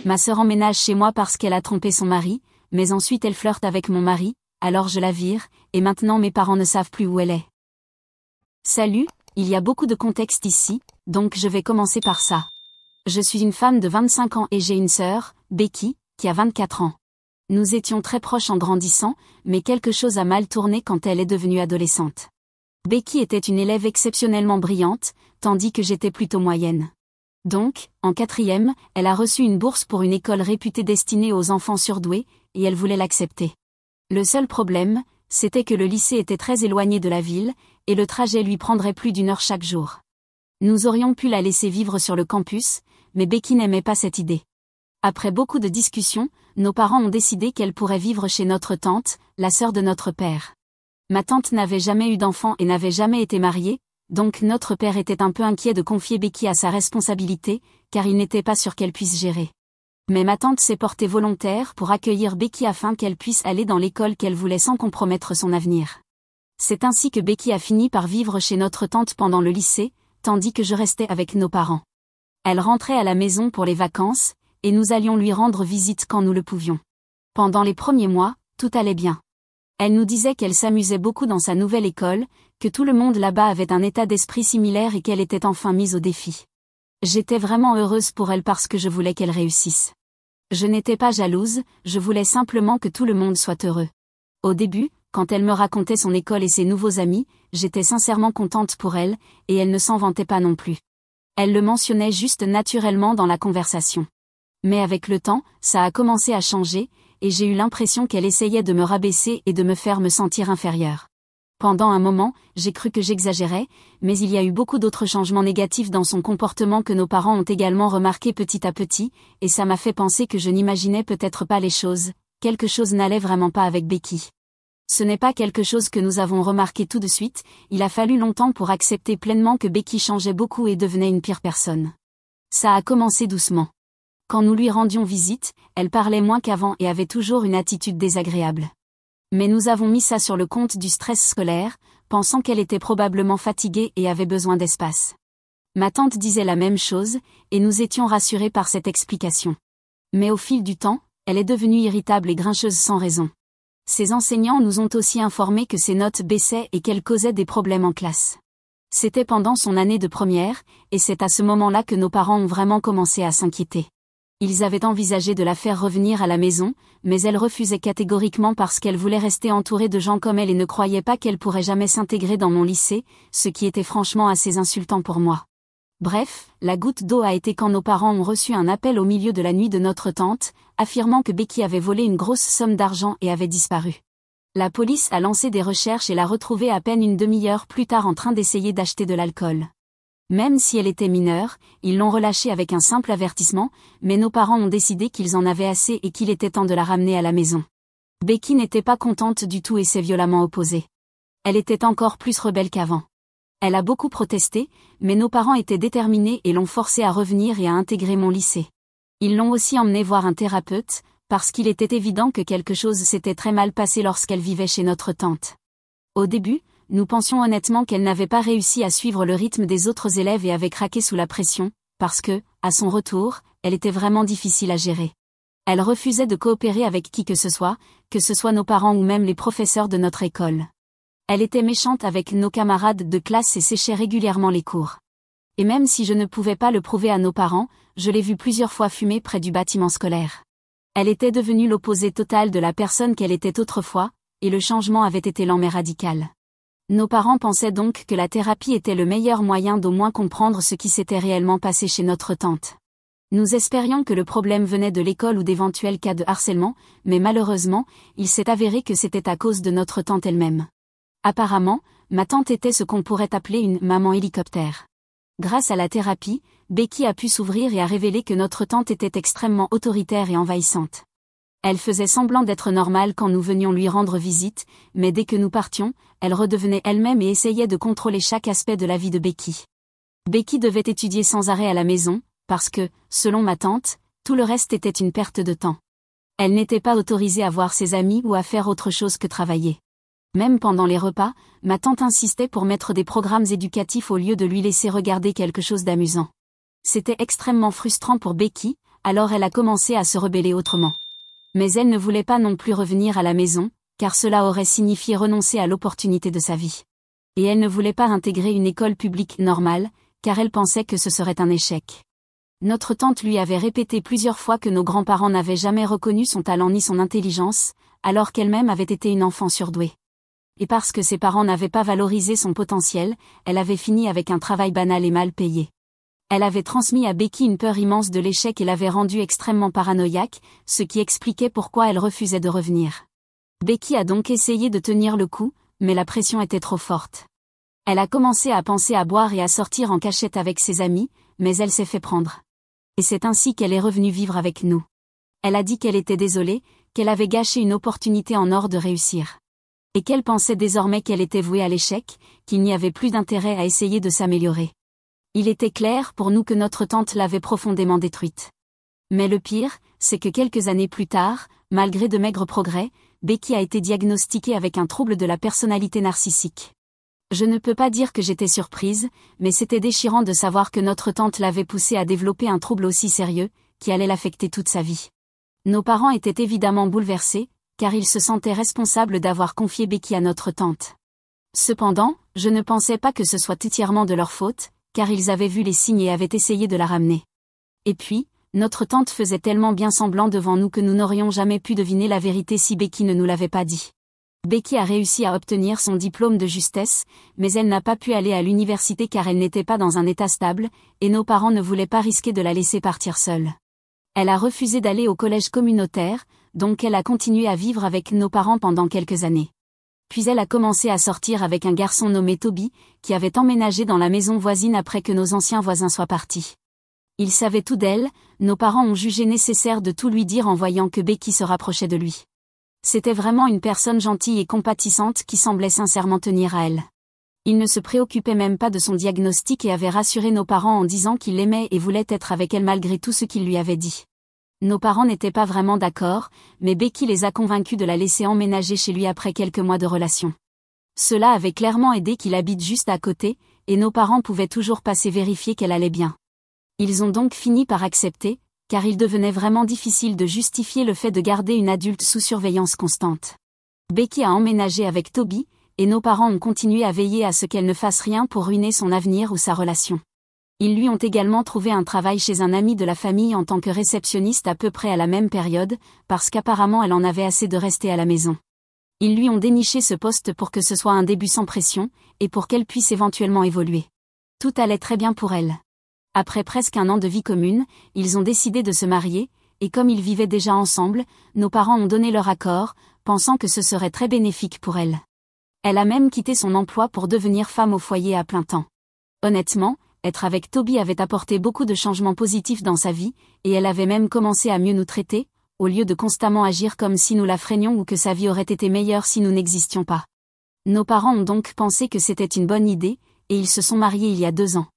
Ma sœur emménage chez moi parce qu'elle a trompé son mari, mais ensuite elle flirte avec mon mari, alors je la vire, et maintenant mes parents ne savent plus où elle est. Salut, il y a beaucoup de contexte ici, donc je vais commencer par ça. Je suis une femme de 25 ans et j'ai une sœur, Becky, qui a 24 ans. Nous étions très proches en grandissant, mais quelque chose a mal tourné quand elle est devenue adolescente. Becky était une élève exceptionnellement brillante, tandis que j'étais plutôt moyenne. Donc, en 4e, elle a reçu une bourse pour une école réputée destinée aux enfants surdoués, et elle voulait l'accepter. Le seul problème, c'était que le lycée était très éloigné de la ville, et le trajet lui prendrait plus d'1 heure chaque jour. Nous aurions pu la laisser vivre sur le campus, mais Becky n'aimait pas cette idée. Après beaucoup de discussions, nos parents ont décidé qu'elle pourrait vivre chez notre tante, la sœur de notre père. Ma tante n'avait jamais eu d'enfant et n'avait jamais été mariée, donc notre père était un peu inquiet de confier Becky à sa responsabilité, car il n'était pas sûr qu'elle puisse gérer. Mais ma tante s'est portée volontaire pour accueillir Becky afin qu'elle puisse aller dans l'école qu'elle voulait sans compromettre son avenir. C'est ainsi que Becky a fini par vivre chez notre tante pendant le lycée, tandis que je restais avec nos parents. Elle rentrait à la maison pour les vacances, et nous allions lui rendre visite quand nous le pouvions. Pendant les premiers mois, tout allait bien. Elle nous disait qu'elle s'amusait beaucoup dans sa nouvelle école, que tout le monde là-bas avait un état d'esprit similaire et qu'elle était enfin mise au défi. J'étais vraiment heureuse pour elle parce que je voulais qu'elle réussisse. Je n'étais pas jalouse, je voulais simplement que tout le monde soit heureux. Au début, quand elle me racontait son école et ses nouveaux amis, j'étais sincèrement contente pour elle, et elle ne s'en vantait pas non plus. Elle le mentionnait juste naturellement dans la conversation. Mais avec le temps, ça a commencé à changer, et j'ai eu l'impression qu'elle essayait de me rabaisser et de me faire me sentir inférieure. Pendant un moment, j'ai cru que j'exagérais, mais il y a eu beaucoup d'autres changements négatifs dans son comportement que nos parents ont également remarqué petit à petit, et ça m'a fait penser que je n'imaginais peut-être pas les choses, quelque chose n'allait vraiment pas avec Becky. Ce n'est pas quelque chose que nous avons remarqué tout de suite, il a fallu longtemps pour accepter pleinement que Becky changeait beaucoup et devenait une pire personne. Ça a commencé doucement. Quand nous lui rendions visite, elle parlait moins qu'avant et avait toujours une attitude désagréable. Mais nous avons mis ça sur le compte du stress scolaire, pensant qu'elle était probablement fatiguée et avait besoin d'espace. Ma tante disait la même chose, et nous étions rassurés par cette explication. Mais au fil du temps, elle est devenue irritable et grincheuse sans raison. Ses enseignants nous ont aussi informé que ses notes baissaient et qu'elle causait des problèmes en classe. C'était pendant son année de première, et c'est à ce moment-là que nos parents ont vraiment commencé à s'inquiéter. Ils avaient envisagé de la faire revenir à la maison, mais elle refusait catégoriquement parce qu'elle voulait rester entourée de gens comme elle et ne croyait pas qu'elle pourrait jamais s'intégrer dans mon lycée, ce qui était franchement assez insultant pour moi. Bref, la goutte d'eau a été quand nos parents ont reçu un appel au milieu de la nuit de notre tante, affirmant que Becky avait volé une grosse somme d'argent et avait disparu. La police a lancé des recherches et l'a retrouvée à peine une demi-heure plus tard en train d'essayer d'acheter de l'alcool. Même si elle était mineure, ils l'ont relâchée avec un simple avertissement, mais nos parents ont décidé qu'ils en avaient assez et qu'il était temps de la ramener à la maison. Becky n'était pas contente du tout et s'est violemment opposée. Elle était encore plus rebelle qu'avant. Elle a beaucoup protesté, mais nos parents étaient déterminés et l'ont forcée à revenir et à intégrer mon lycée. Ils l'ont aussi emmenée voir un thérapeute, parce qu'il était évident que quelque chose s'était très mal passé lorsqu'elle vivait chez notre tante. Au début, nous pensions honnêtement qu'elle n'avait pas réussi à suivre le rythme des autres élèves et avait craqué sous la pression, parce que, à son retour, elle était vraiment difficile à gérer. Elle refusait de coopérer avec qui que ce soit nos parents ou même les professeurs de notre école. Elle était méchante avec nos camarades de classe et séchait régulièrement les cours. Et même si je ne pouvais pas le prouver à nos parents, je l'ai vue plusieurs fois fumer près du bâtiment scolaire. Elle était devenue l'opposé total de la personne qu'elle était autrefois, et le changement avait été lent mais radical. Nos parents pensaient donc que la thérapie était le meilleur moyen d'au moins comprendre ce qui s'était réellement passé chez notre tante. Nous espérions que le problème venait de l'école ou d'éventuels cas de harcèlement, mais malheureusement, il s'est avéré que c'était à cause de notre tante elle-même. Apparemment, ma tante était ce qu'on pourrait appeler une « maman hélicoptère ». Grâce à la thérapie, Becky a pu s'ouvrir et a révélé que notre tante était extrêmement autoritaire et envahissante. Elle faisait semblant d'être normale quand nous venions lui rendre visite, mais dès que nous partions, elle redevenait elle-même et essayait de contrôler chaque aspect de la vie de Becky. Becky devait étudier sans arrêt à la maison, parce que, selon ma tante, tout le reste était une perte de temps. Elle n'était pas autorisée à voir ses amis ou à faire autre chose que travailler. Même pendant les repas, ma tante insistait pour mettre des programmes éducatifs au lieu de lui laisser regarder quelque chose d'amusant. C'était extrêmement frustrant pour Becky, alors elle a commencé à se rebeller autrement. Mais elle ne voulait pas non plus revenir à la maison, car cela aurait signifié renoncer à l'opportunité de sa vie. Et elle ne voulait pas intégrer une école publique normale, car elle pensait que ce serait un échec. Notre tante lui avait répété plusieurs fois que nos grands-parents n'avaient jamais reconnu son talent ni son intelligence, alors qu'elle-même avait été une enfant surdouée. Et parce que ses parents n'avaient pas valorisé son potentiel, elle avait fini avec un travail banal et mal payé. Elle avait transmis à Becky une peur immense de l'échec et l'avait rendue extrêmement paranoïaque, ce qui expliquait pourquoi elle refusait de revenir. Becky a donc essayé de tenir le coup, mais la pression était trop forte. Elle a commencé à penser à boire et à sortir en cachette avec ses amis, mais elle s'est fait prendre. Et c'est ainsi qu'elle est revenue vivre avec nous. Elle a dit qu'elle était désolée, qu'elle avait gâché une opportunité en or de réussir. Et qu'elle pensait désormais qu'elle était vouée à l'échec, qu'il n'y avait plus d'intérêt à essayer de s'améliorer. Il était clair pour nous que notre tante l'avait profondément détruite. Mais le pire, c'est que quelques années plus tard, malgré de maigres progrès, Becky a été diagnostiquée avec un trouble de la personnalité narcissique. Je ne peux pas dire que j'étais surprise, mais c'était déchirant de savoir que notre tante l'avait poussée à développer un trouble aussi sérieux, qui allait l'affecter toute sa vie. Nos parents étaient évidemment bouleversés, car ils se sentaient responsables d'avoir confié Becky à notre tante. Cependant, je ne pensais pas que ce soit entièrement de leur faute, car ils avaient vu les signes et avaient essayé de la ramener. Et puis, notre tante faisait tellement bien semblant devant nous que nous n'aurions jamais pu deviner la vérité si Becky ne nous l'avait pas dit. Becky a réussi à obtenir son diplôme de justesse, mais elle n'a pas pu aller à l'université car elle n'était pas dans un état stable, et nos parents ne voulaient pas risquer de la laisser partir seule. Elle a refusé d'aller au collège communautaire, donc elle a continué à vivre avec nos parents pendant quelques années. Puis elle a commencé à sortir avec un garçon nommé Toby, qui avait emménagé dans la maison voisine après que nos anciens voisins soient partis. Ils savaient tout d'elle, nos parents ont jugé nécessaire de tout lui dire en voyant que Becky se rapprochait de lui. C'était vraiment une personne gentille et compatissante qui semblait sincèrement tenir à elle. Il ne se préoccupait même pas de son diagnostic et avait rassuré nos parents en disant qu'il l'aimait et voulait être avec elle malgré tout ce qu'il lui avait dit. Nos parents n'étaient pas vraiment d'accord, mais Becky les a convaincus de la laisser emménager chez lui après quelques mois de relation. Cela avait clairement aidé qu'il habite juste à côté, et nos parents pouvaient toujours passer vérifier qu'elle allait bien. Ils ont donc fini par accepter, car il devenait vraiment difficile de justifier le fait de garder une adulte sous surveillance constante. Becky a emménagé avec Toby, et nos parents ont continué à veiller à ce qu'elle ne fasse rien pour ruiner son avenir ou sa relation. Ils lui ont également trouvé un travail chez un ami de la famille en tant que réceptionniste à peu près à la même période, parce qu'apparemment elle en avait assez de rester à la maison. Ils lui ont déniché ce poste pour que ce soit un début sans pression, et pour qu'elle puisse éventuellement évoluer. Tout allait très bien pour elle. Après presque un an de vie commune, ils ont décidé de se marier, et comme ils vivaient déjà ensemble, nos parents ont donné leur accord, pensant que ce serait très bénéfique pour elle. Elle a même quitté son emploi pour devenir femme au foyer à plein temps. Honnêtement, être avec Toby avait apporté beaucoup de changements positifs dans sa vie, et elle avait même commencé à mieux nous traiter, au lieu de constamment agir comme si nous la freinions ou que sa vie aurait été meilleure si nous n'existions pas. Nos parents ont donc pensé que c'était une bonne idée, et ils se sont mariés il y a 2 ans.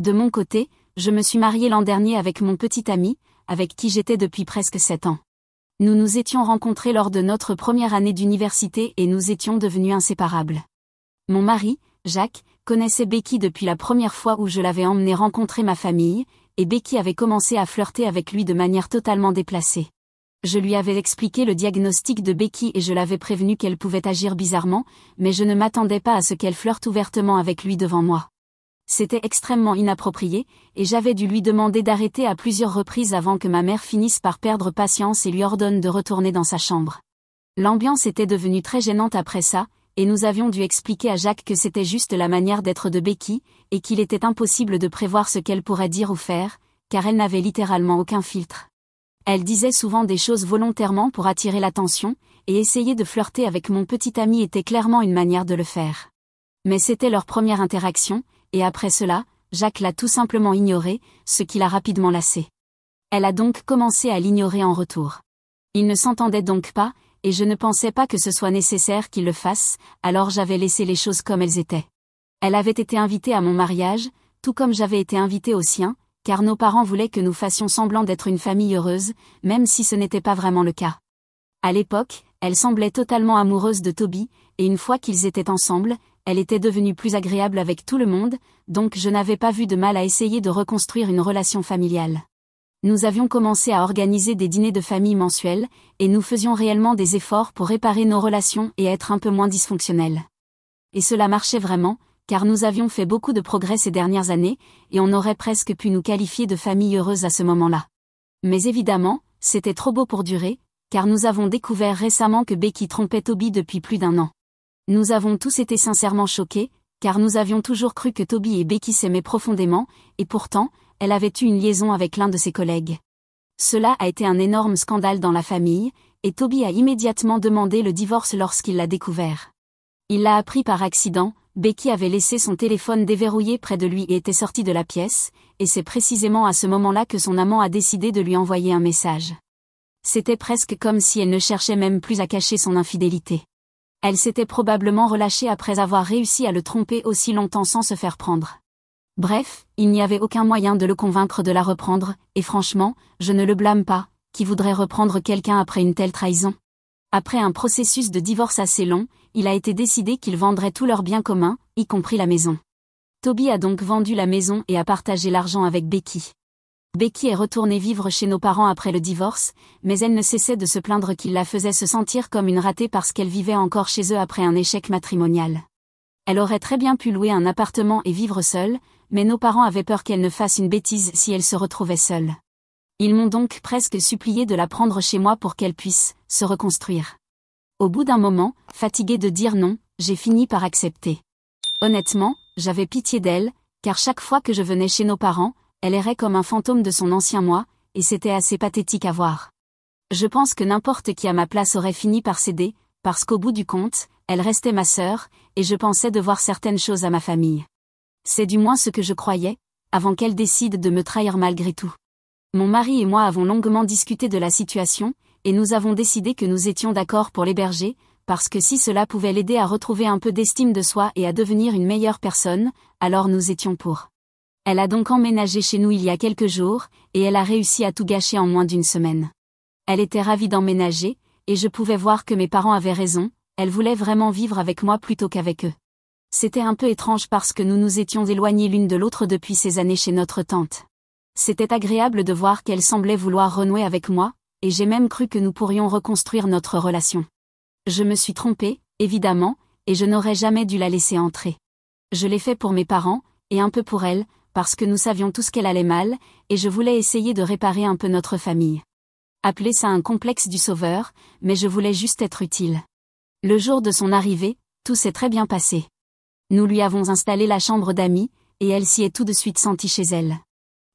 De mon côté, je me suis mariée l'an dernier avec mon petit ami, avec qui j'étais depuis presque 7 ans. Nous nous étions rencontrés lors de notre première année d'université et nous étions devenus inséparables. Mon mari, Jacques, connaissait Becky depuis la première fois où je l'avais emmené rencontrer ma famille, et Becky avait commencé à flirter avec lui de manière totalement déplacée. Je lui avais expliqué le diagnostic de Becky et je l'avais prévenu qu'elle pouvait agir bizarrement, mais je ne m'attendais pas à ce qu'elle flirte ouvertement avec lui devant moi. C'était extrêmement inapproprié, et j'avais dû lui demander d'arrêter à plusieurs reprises avant que ma mère finisse par perdre patience et lui ordonne de retourner dans sa chambre. L'ambiance était devenue très gênante après ça, et nous avions dû expliquer à Jacques que c'était juste la manière d'être de Becky, et qu'il était impossible de prévoir ce qu'elle pourrait dire ou faire, car elle n'avait littéralement aucun filtre. Elle disait souvent des choses volontairement pour attirer l'attention, et essayer de flirter avec mon petit ami était clairement une manière de le faire. Mais c'était leur première interaction, et après cela, Jacques l'a tout simplement ignorée, ce qui l'a rapidement lassée. Elle a donc commencé à l'ignorer en retour. Ils ne s'entendaient donc pas, et je ne pensais pas que ce soit nécessaire qu'il le fasse, alors j'avais laissé les choses comme elles étaient. Elle avait été invitée à mon mariage, tout comme j'avais été invitée au sien, car nos parents voulaient que nous fassions semblant d'être une famille heureuse, même si ce n'était pas vraiment le cas. À l'époque, elle semblait totalement amoureuse de Toby, et une fois qu'ils étaient ensemble, elle était devenue plus agréable avec tout le monde, donc je n'avais pas vu de mal à essayer de reconstruire une relation familiale. Nous avions commencé à organiser des dîners de famille mensuels, et nous faisions réellement des efforts pour réparer nos relations et être un peu moins dysfonctionnels. Et cela marchait vraiment, car nous avions fait beaucoup de progrès ces dernières années, et on aurait presque pu nous qualifier de famille heureuse à ce moment-là. Mais évidemment, c'était trop beau pour durer, car nous avons découvert récemment que Becky trompait Toby depuis plus d'1 an. Nous avons tous été sincèrement choqués, car nous avions toujours cru que Toby et Becky s'aimaient profondément, et pourtant, elle avait eu une liaison avec l'un de ses collègues. Cela a été un énorme scandale dans la famille, et Toby a immédiatement demandé le divorce lorsqu'il l'a découvert. Il l'a appris par accident, Becky avait laissé son téléphone déverrouillé près de lui et était sortie de la pièce, et c'est précisément à ce moment-là que son amant a décidé de lui envoyer un message. C'était presque comme si elle ne cherchait même plus à cacher son infidélité. Elle s'était probablement relâchée après avoir réussi à le tromper aussi longtemps sans se faire prendre. Bref, il n'y avait aucun moyen de le convaincre de la reprendre, et franchement, je ne le blâme pas, qui voudrait reprendre quelqu'un après une telle trahison. Après un processus de divorce assez long, il a été décidé qu'ils vendraient tous leurs biens communs, y compris la maison. Toby a donc vendu la maison et a partagé l'argent avec Becky. Becky est retournée vivre chez nos parents après le divorce, mais elle ne cessait de se plaindre qu'il la faisait se sentir comme une ratée parce qu'elle vivait encore chez eux après un échec matrimonial. Elle aurait très bien pu louer un appartement et vivre seule, mais nos parents avaient peur qu'elle ne fasse une bêtise si elle se retrouvait seule. Ils m'ont donc presque supplié de la prendre chez moi pour qu'elle puisse se reconstruire. Au bout d'un moment, fatiguée de dire non, j'ai fini par accepter. Honnêtement, j'avais pitié d'elle, car chaque fois que je venais chez nos parents, elle errait comme un fantôme de son ancien moi, et c'était assez pathétique à voir. Je pense que n'importe qui à ma place aurait fini par céder, parce qu'au bout du compte, elle restait ma sœur, et je pensais devoir certaines choses à ma famille. C'est du moins ce que je croyais, avant qu'elle décide de me trahir malgré tout. Mon mari et moi avons longuement discuté de la situation, et nous avons décidé que nous étions d'accord pour l'héberger, parce que si cela pouvait l'aider à retrouver un peu d'estime de soi et à devenir une meilleure personne, alors nous étions pour. Elle a donc emménagé chez nous il y a quelques jours, et elle a réussi à tout gâcher en moins d'1 semaine. Elle était ravie d'emménager, et je pouvais voir que mes parents avaient raison, elle voulait vraiment vivre avec moi plutôt qu'avec eux. C'était un peu étrange parce que nous nous étions éloignés l'une de l'autre depuis ces années chez notre tante. C'était agréable de voir qu'elle semblait vouloir renouer avec moi, et j'ai même cru que nous pourrions reconstruire notre relation. Je me suis trompée, évidemment, et je n'aurais jamais dû la laisser entrer. Je l'ai fait pour mes parents, et un peu pour elle, parce que nous savions tous qu'elle allait mal, et je voulais essayer de réparer un peu notre famille. Appelez ça un complexe du sauveur, mais je voulais juste être utile. Le jour de son arrivée, tout s'est très bien passé. Nous lui avons installé la chambre d'amis, et elle s'y est tout de suite sentie chez elle.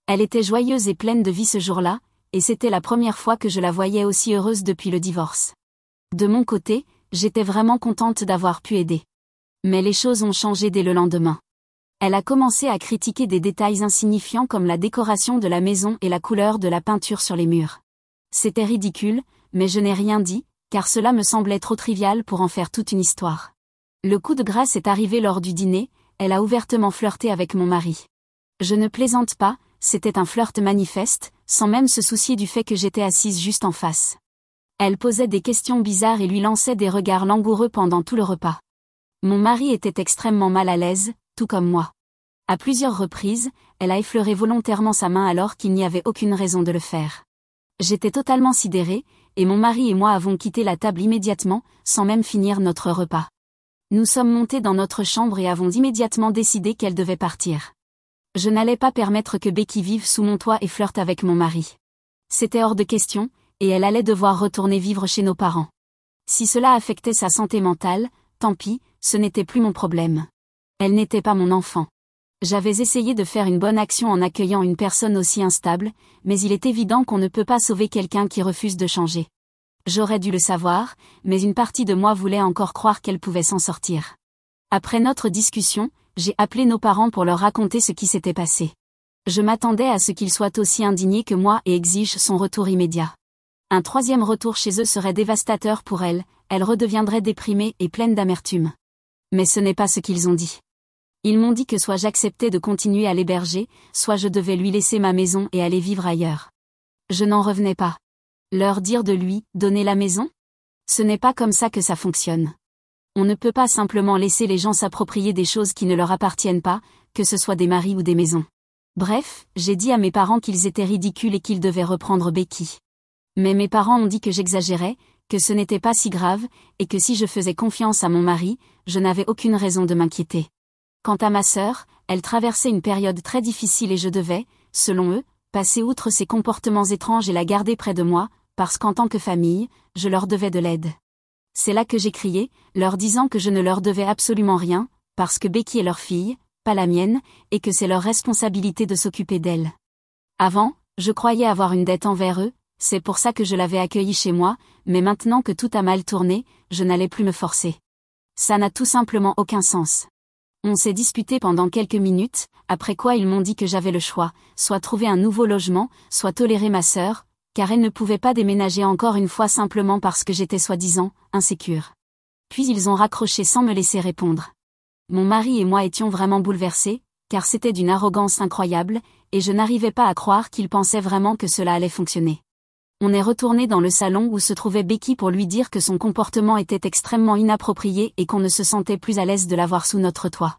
Elle était joyeuse et pleine de vie ce jour-là, et c'était la première fois que je la voyais aussi heureuse depuis le divorce. De mon côté, j'étais vraiment contente d'avoir pu aider. Mais les choses ont changé dès le lendemain. Elle a commencé à critiquer des détails insignifiants comme la décoration de la maison et la couleur de la peinture sur les murs. C'était ridicule, mais je n'ai rien dit, car cela me semblait trop trivial pour en faire toute une histoire. Le coup de grâce est arrivé lors du dîner, elle a ouvertement flirté avec mon mari. Je ne plaisante pas, c'était un flirt manifeste, sans même se soucier du fait que j'étais assise juste en face. Elle posait des questions bizarres et lui lançait des regards langoureux pendant tout le repas. Mon mari était extrêmement mal à l'aise, tout comme moi. À plusieurs reprises, elle a effleuré volontairement sa main alors qu'il n'y avait aucune raison de le faire. J'étais totalement sidérée, et mon mari et moi avons quitté la table immédiatement, sans même finir notre repas. Nous sommes montés dans notre chambre et avons immédiatement décidé qu'elle devait partir. Je n'allais pas permettre que Becky vive sous mon toit et flirte avec mon mari. C'était hors de question, et elle allait devoir retourner vivre chez nos parents. Si cela affectait sa santé mentale, tant pis, ce n'était plus mon problème. Elle n'était pas mon enfant. J'avais essayé de faire une bonne action en accueillant une personne aussi instable, mais il est évident qu'on ne peut pas sauver quelqu'un qui refuse de changer. J'aurais dû le savoir, mais une partie de moi voulait encore croire qu'elle pouvait s'en sortir. Après notre discussion, j'ai appelé nos parents pour leur raconter ce qui s'était passé. Je m'attendais à ce qu'ils soient aussi indignés que moi et exigent son retour immédiat. Un 3e retour chez eux serait dévastateur pour elle redeviendrait déprimée et pleine d'amertume. Mais ce n'est pas ce qu'ils ont dit. Ils m'ont dit que soit j'acceptais de continuer à l'héberger, soit je devais lui laisser ma maison et aller vivre ailleurs. Je n'en revenais pas. Leur dire de lui donner la maison ? Ce n'est pas comme ça que ça fonctionne. On ne peut pas simplement laisser les gens s'approprier des choses qui ne leur appartiennent pas, que ce soit des maris ou des maisons. Bref, j'ai dit à mes parents qu'ils étaient ridicules et qu'ils devaient reprendre Becky. Mais mes parents ont dit que j'exagérais, que ce n'était pas si grave, et que si je faisais confiance à mon mari, je n'avais aucune raison de m'inquiéter. Quant à ma sœur, elle traversait une période très difficile et je devais, selon eux, passer outre ses comportements étranges et la garder près de moi, parce qu'en tant que famille, je leur devais de l'aide. C'est là que j'ai crié, leur disant que je ne leur devais absolument rien, parce que Becky est leur fille, pas la mienne, et que c'est leur responsabilité de s'occuper d'elle. Avant, je croyais avoir une dette envers eux, c'est pour ça que je l'avais accueillie chez moi, mais maintenant que tout a mal tourné, je n'allais plus me forcer. Ça n'a tout simplement aucun sens. On s'est disputé pendant quelques minutes, après quoi ils m'ont dit que j'avais le choix, soit trouver un nouveau logement, soit tolérer ma sœur, car elle ne pouvait pas déménager encore une fois simplement parce que j'étais soi-disant insécure. Puis ils ont raccroché sans me laisser répondre. Mon mari et moi étions vraiment bouleversés, car c'était d'une arrogance incroyable, et je n'arrivais pas à croire qu'ils pensaient vraiment que cela allait fonctionner. On est retourné dans le salon où se trouvait Becky pour lui dire que son comportement était extrêmement inapproprié et qu'on ne se sentait plus à l'aise de l'avoir sous notre toit.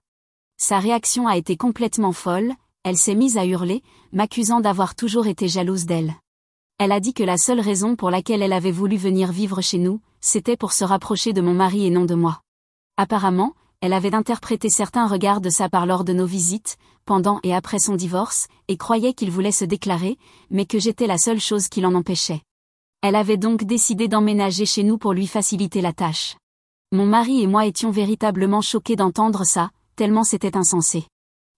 Sa réaction a été complètement folle, elle s'est mise à hurler, m'accusant d'avoir toujours été jalouse d'elle. Elle a dit que la seule raison pour laquelle elle avait voulu venir vivre chez nous, c'était pour se rapprocher de mon mari et non de moi. Apparemment, elle avait interprété certains regards de sa part lors de nos visites, pendant et après son divorce, et croyait qu'il voulait se déclarer, mais que j'étais la seule chose qui l'en empêchait. Elle avait donc décidé d'emménager chez nous pour lui faciliter la tâche. Mon mari et moi étions véritablement choqués d'entendre ça, tellement c'était insensé.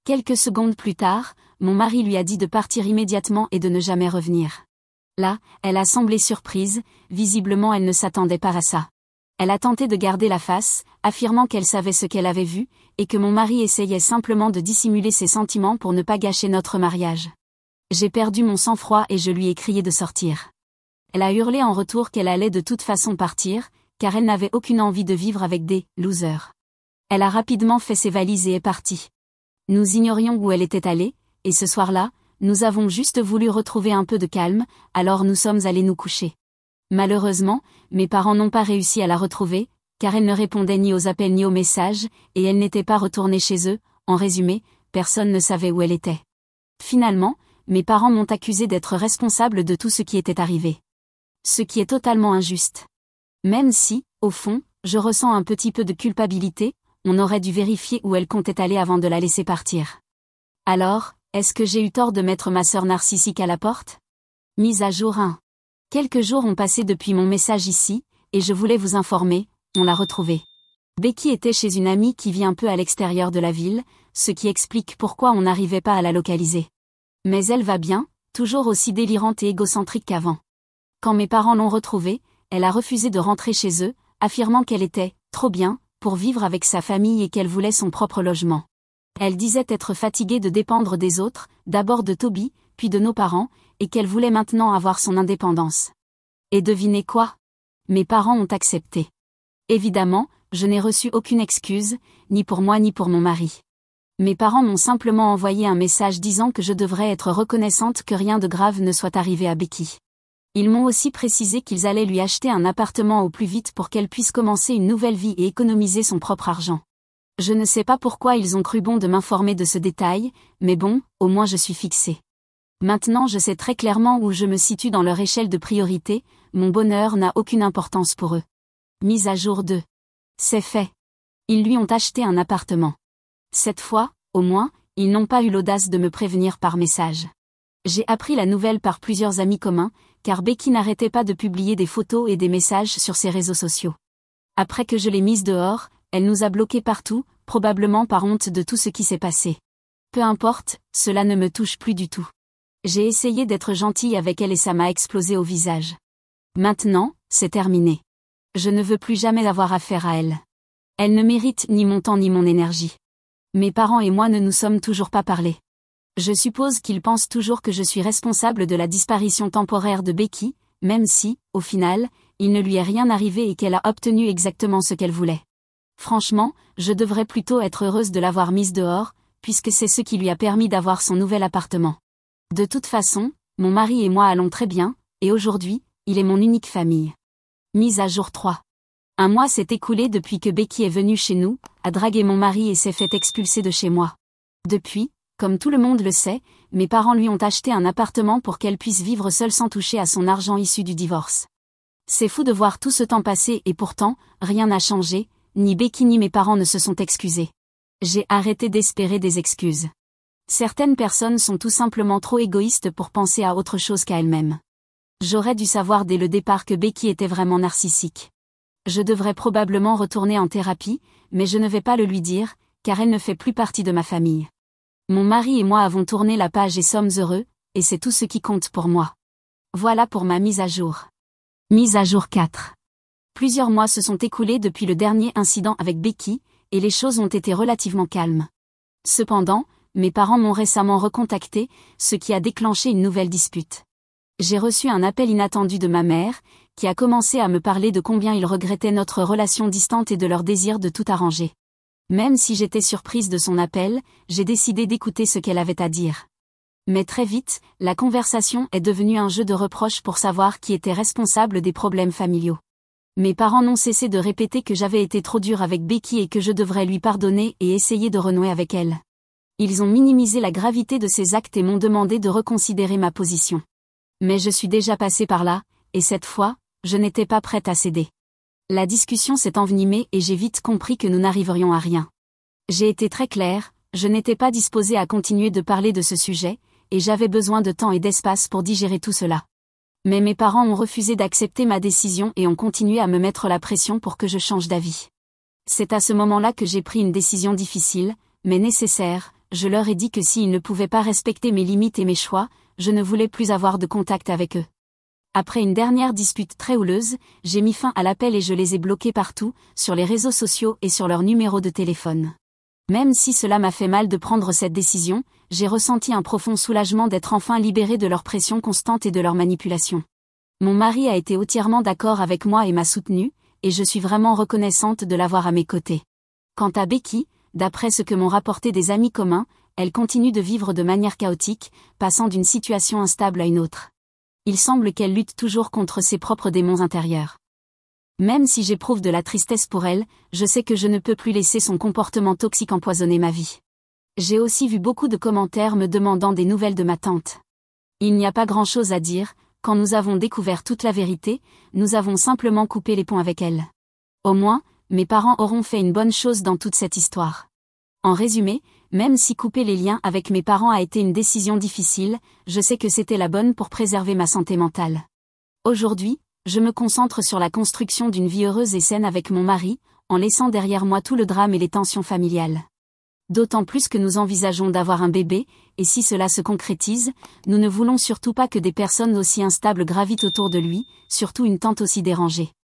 Quelques secondes plus tard, mon mari lui a dit de partir immédiatement et de ne jamais revenir. Là, elle a semblé surprise, visiblement elle ne s'attendait pas à ça. Elle a tenté de garder la face, affirmant qu'elle savait ce qu'elle avait vu, et que mon mari essayait simplement de dissimuler ses sentiments pour ne pas gâcher notre mariage. J'ai perdu mon sang-froid et je lui ai crié de sortir. Elle a hurlé en retour qu'elle allait de toute façon partir, car elle n'avait aucune envie de vivre avec des « losers ». Elle a rapidement fait ses valises et est partie. Nous ignorions où elle était allée, et ce soir-là, nous avons juste voulu retrouver un peu de calme, alors nous sommes allés nous coucher. Malheureusement, mes parents n'ont pas réussi à la retrouver, car elle ne répondait ni aux appels ni aux messages, et elle n'était pas retournée chez eux. En résumé, personne ne savait où elle était. Finalement, mes parents m'ont accusé d'être responsable de tout ce qui était arrivé. Ce qui est totalement injuste. Même si, au fond, je ressens un petit peu de culpabilité, on aurait dû vérifier où elle comptait aller avant de la laisser partir. Alors, est-ce que j'ai eu tort de mettre ma sœur narcissique à la porte? Mise à jour 1. Quelques jours ont passé depuis mon message ici, et je voulais vous informer, on l'a retrouvée. Becky était chez une amie qui vit un peu à l'extérieur de la ville, ce qui explique pourquoi on n'arrivait pas à la localiser. Mais elle va bien, toujours aussi délirante et égocentrique qu'avant. Quand mes parents l'ont retrouvée, elle a refusé de rentrer chez eux, affirmant qu'elle était « trop bien » pour vivre avec sa famille et qu'elle voulait son propre logement. Elle disait être fatiguée de dépendre des autres, d'abord de Toby, puis de nos parents, et qu'elle voulait maintenant avoir son indépendance. Et devinez quoi? Mes parents ont accepté. Évidemment, je n'ai reçu aucune excuse, ni pour moi ni pour mon mari. Mes parents m'ont simplement envoyé un message disant que je devrais être reconnaissante que rien de grave ne soit arrivé à Becky. Ils m'ont aussi précisé qu'ils allaient lui acheter un appartement au plus vite pour qu'elle puisse commencer une nouvelle vie et économiser son propre argent. Je ne sais pas pourquoi ils ont cru bon de m'informer de ce détail, mais bon, au moins je suis fixée. Maintenant je sais très clairement où je me situe dans leur échelle de priorité, mon bonheur n'a aucune importance pour eux. Mise à jour 2. C'est fait. Ils lui ont acheté un appartement. Cette fois, au moins, ils n'ont pas eu l'audace de me prévenir par message. J'ai appris la nouvelle par plusieurs amis communs, car Becky n'arrêtait pas de publier des photos et des messages sur ses réseaux sociaux. Après que je l'ai mise dehors, elle nous a bloqués partout, probablement par honte de tout ce qui s'est passé. Peu importe, cela ne me touche plus du tout. J'ai essayé d'être gentille avec elle et ça m'a explosé au visage. Maintenant, c'est terminé. Je ne veux plus jamais avoir affaire à elle. Elle ne mérite ni mon temps ni mon énergie. Mes parents et moi ne nous sommes toujours pas parlé. Je suppose qu'ils pensent toujours que je suis responsable de la disparition temporaire de Becky, même si, au final, il ne lui est rien arrivé et qu'elle a obtenu exactement ce qu'elle voulait. Franchement, je devrais plutôt être heureuse de l'avoir mise dehors, puisque c'est ce qui lui a permis d'avoir son nouvel appartement. De toute façon, mon mari et moi allons très bien, et aujourd'hui, il est mon unique famille. Mise à jour 3. Un mois s'est écoulé depuis que Becky est venue chez nous, a dragué mon mari et s'est fait expulser de chez moi. Depuis, Comme tout le monde le sait, mes parents lui ont acheté un appartement pour qu'elle puisse vivre seule sans toucher à son argent issu du divorce. C'est fou de voir tout ce temps passer et pourtant, rien n'a changé, ni Becky ni mes parents ne se sont excusés. J'ai arrêté d'espérer des excuses. Certaines personnes sont tout simplement trop égoïstes pour penser à autre chose qu'à elles-mêmes. J'aurais dû savoir dès le départ que Becky était vraiment narcissique. Je devrais probablement retourner en thérapie, mais je ne vais pas le lui dire, car elle ne fait plus partie de ma famille. Mon mari et moi avons tourné la page et sommes heureux, et c'est tout ce qui compte pour moi. Voilà pour ma mise à jour. Mise à jour 4. Plusieurs mois se sont écoulés depuis le dernier incident avec Becky, et les choses ont été relativement calmes. Cependant, mes parents m'ont récemment recontacté, ce qui a déclenché une nouvelle dispute. J'ai reçu un appel inattendu de ma mère, qui a commencé à me parler de combien ils regrettaient notre relation distante et de leur désir de tout arranger. Même si j'étais surprise de son appel, j'ai décidé d'écouter ce qu'elle avait à dire. Mais très vite, la conversation est devenue un jeu de reproches pour savoir qui était responsable des problèmes familiaux. Mes parents n'ont cessé de répéter que j'avais été trop dure avec Becky et que je devrais lui pardonner et essayer de renouer avec elle. Ils ont minimisé la gravité de ces actes et m'ont demandé de reconsidérer ma position. Mais je suis déjà passée par là, et cette fois, je n'étais pas prête à céder. La discussion s'est envenimée et j'ai vite compris que nous n'arriverions à rien. J'ai été très claire, je n'étais pas disposée à continuer de parler de ce sujet, et j'avais besoin de temps et d'espace pour digérer tout cela. Mais mes parents ont refusé d'accepter ma décision et ont continué à me mettre la pression pour que je change d'avis. C'est à ce moment-là que j'ai pris une décision difficile, mais nécessaire. Je leur ai dit que s'ils ne pouvaient pas respecter mes limites et mes choix, je ne voulais plus avoir de contact avec eux. Après une dernière dispute très houleuse, j'ai mis fin à l'appel et je les ai bloqués partout, sur les réseaux sociaux et sur leur numéro de téléphone. Même si cela m'a fait mal de prendre cette décision, j'ai ressenti un profond soulagement d'être enfin libérée de leur pression constante et de leur manipulation. Mon mari a été entièrement d'accord avec moi et m'a soutenue, et je suis vraiment reconnaissante de l'avoir à mes côtés. Quant à Becky, d'après ce que m'ont rapporté des amis communs, elle continue de vivre de manière chaotique, passant d'une situation instable à une autre. Il semble qu'elle lutte toujours contre ses propres démons intérieurs. Même si j'éprouve de la tristesse pour elle, je sais que je ne peux plus laisser son comportement toxique empoisonner ma vie. J'ai aussi vu beaucoup de commentaires me demandant des nouvelles de ma tante. Il n'y a pas grand-chose à dire, quand nous avons découvert toute la vérité, nous avons simplement coupé les ponts avec elle. Au moins, mes parents auront fait une bonne chose dans toute cette histoire. En résumé, même si couper les liens avec mes parents a été une décision difficile, je sais que c'était la bonne pour préserver ma santé mentale. Aujourd'hui, je me concentre sur la construction d'une vie heureuse et saine avec mon mari, en laissant derrière moi tout le drame et les tensions familiales. D'autant plus que nous envisageons d'avoir un bébé, et si cela se concrétise, nous ne voulons surtout pas que des personnes aussi instables gravitent autour de lui, surtout une tante aussi dérangée.